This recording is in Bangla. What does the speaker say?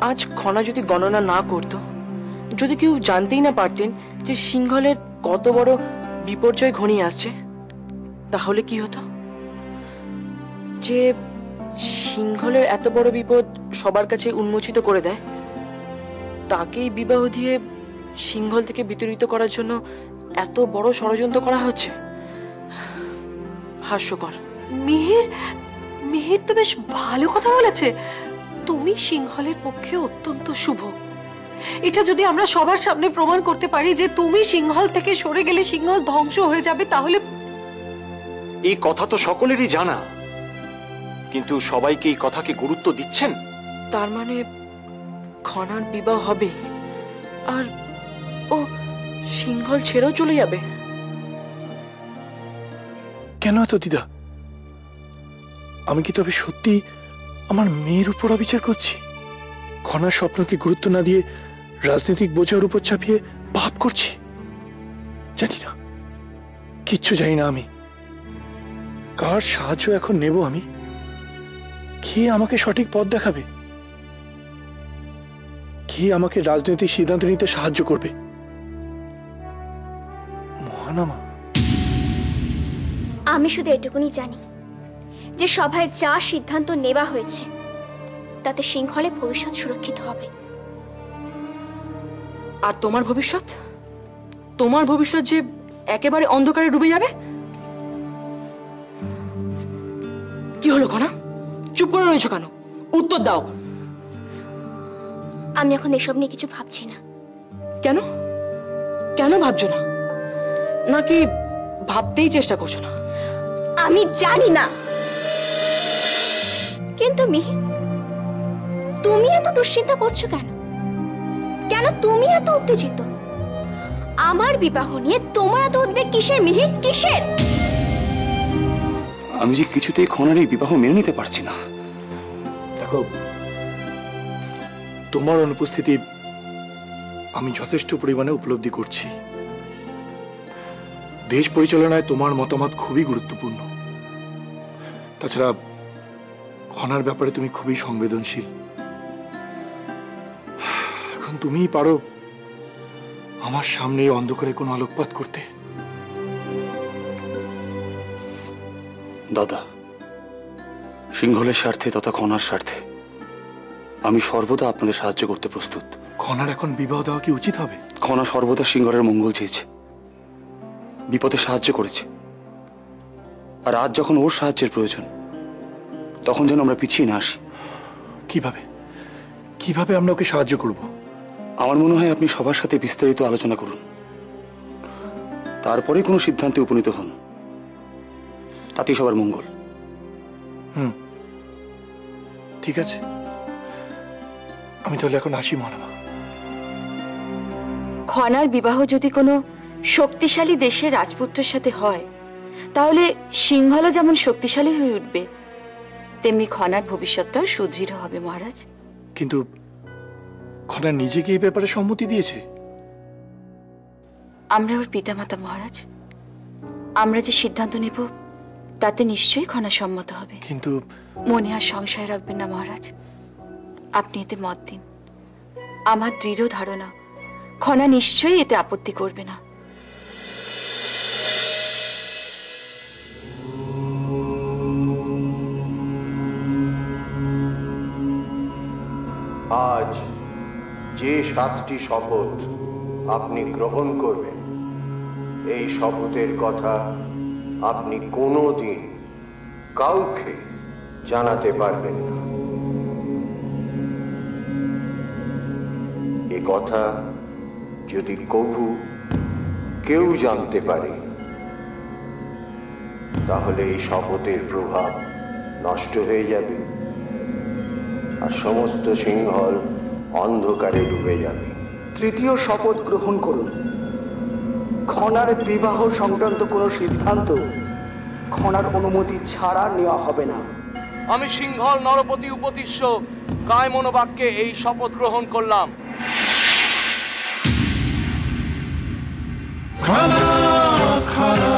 আজ খনা যদি গণনা না করত, যদি কেউ জানতেই না পারতেন যে সিংহলের কত বড় বিপর্যয় ঘনিয়ে আসছে, তাহলে কি হতো? যে সিংহলের এত বড় বিপদ সবার কাছে উন্মোচিত করে দেয়, তাকেই বিবাহ দিয়ে সিংহল থেকে বিতাড়িত করার জন্য এত বড় ষড়যন্ত্র করা হচ্ছে। হাস্যকর। মিহির মিহির তো বেশ ভালো কথা বলেছে। তুমি সিংহলের পক্ষে অত্যন্ত শুভ। এটা যদি আমরা সবার সামনে প্রমাণ করতে পারি যে তুমি সিংহল থেকে সরে গেলে সিংহল ধ্বংস হয়ে যাবে, তাহলে এই কথা তো সকলেরই জানা, কিন্তু সবাইকে এই কথাকে গুরুত্ব দিচ্ছেন। তার মানে খনার বিবাহ হবে আর ও সিংহল ছেড়েও চলে যাবে? কেন এত দিদা? আমি কি তবে সত্যি আমার মেয়ের উপর অবিচার করছি? খনার স্বপ্নকে গুরুত্ব না দিয়ে রাজনৈতিক বোঝার উপর চাপিয়ে পাপ করছি? জানি না, কিচ্ছু জানি না আমি। কার সাহায্য এখন নেব আমি? কে আমাকে সঠিক পথ দেখাবে? কে আমাকে রাজনৈতিক সিদ্ধান্ত নিতে সাহায্য করবে? মহানামা? আমি শুধু এটুকুনি জানি যে সভায় যা সিদ্ধান্ত নেওয়া হয়েছে তাতে সিংহলের ভবিষ্যৎ সুরক্ষিত হবে। আর তোমার ভবিষ্যৎ? তোমার ভবিষ্যৎ যে একেবারে অন্ধকারে ডুবে যাবে। কি হলো খনা? চুপ করে রয়েছো কেন? উত্তর দাও। আমি এখন এসব নিয়ে কিছু ভাবছি না। কেন? কেন ভাবছো না? নাকি ভাবতেই চেষ্টা করছো না? আমি জানি না, কিন্তু মিহির, তুমি এত দুশ্চিন্তা করছো কেন? কেন তুমি এত উত্তেজিত? আমার বিবাহ নিয়ে তোমার এত উদ্বেগ কিসের মিহির? কিসের? আমি যে কিছুতেই খনার এই বিবাহ মেনে নিতে পারছি না। দেখো, তোমার অনুপস্থিতি আমি যথেষ্ট পরিমাণে উপলব্ধি করছি। দেশ পরিচালনায় তোমার মতামত খুবই গুরুত্বপূর্ণ। তাছাড়া খনার ব্যাপারে তুমি খুবই সংবেদনশীল। এখন তুমিই পারো আমার সামনে এই অন্ধকারে কোনো আলোকপাত করতে। দাদা, সিংহলের স্বার্থে তথা খনার স্বার্থে আমি সর্বদা আপনাদের সাহায্য করতে প্রস্তুত। খনার এখন বিবাহ দেওয়া কি উচিত হবে? খনা সর্বদা সিংহলের মঙ্গল চেয়েছে, বিপদে সাহায্য করেছে। আর আজ যখন ওর সাহায্যের প্রয়োজন, তখন যেন আমরা পিছিয়ে না আসি। কিভাবে কিভাবে আমরা ওকে সাহায্য করব? আমার মনে হয় আপনি সবার সাথে বিস্তারিত আলোচনা করুন, তারপরে কোনো সিদ্ধান্তে উপনীত হন, তাতেই সবার মঙ্গল। ঠিক আছে, আমি তাহলে এখন আসি মহানামা। খনার বিবাহ যদি কোনো শক্তিশালী দেশের রাজপুত্রের সাথে হয়, তাহলে সিংহলও যেমন শক্তিশালী হয়ে উঠবে, তেমনি খনার ভবিষ্যৎটাও সুদৃঢ় হবে মহারাজ। কিন্তু খনা নিজে কি এই ব্যাপারে সম্মতি দিয়েছে? আমরা ওর পিতামাতা মহারাজ, আমরা যে সিদ্ধান্ত নেব তাতে নিশ্চয়ই খনা সম্মত হবে। কিন্তু মনে আর সংশয় রাখবেন না মহারাজ, আপনি এতে মত দিন। আমার দৃঢ় ধারণা খনা নিশ্চয়ই এতে আপত্তি করবে না। আজ যে 7টি শপথ আপনি গ্রহণ করবেন, এই শপথের কথা আপনি কোনোদিন কাউকে জানাতে পারবেন না। এ কথা যদি কভু কেউ জানতে পারে, তাহলে এই শপথের প্রভাব নষ্ট হয়ে যাবে আর সমস্ত সিংহল অন্ধকারে ডুবে যাবে। তৃতীয় শপথ গ্রহণ করুন। খনার বিবাহ সংক্রান্ত কোনো সিদ্ধান্ত খনার অনুমতি ছাড়া নেওয়া হবে না। আমি সিংহল নরপতি উপতিষ্য কায়মনোবাক্যে এই শপথ গ্রহণ করলাম। খানা খানা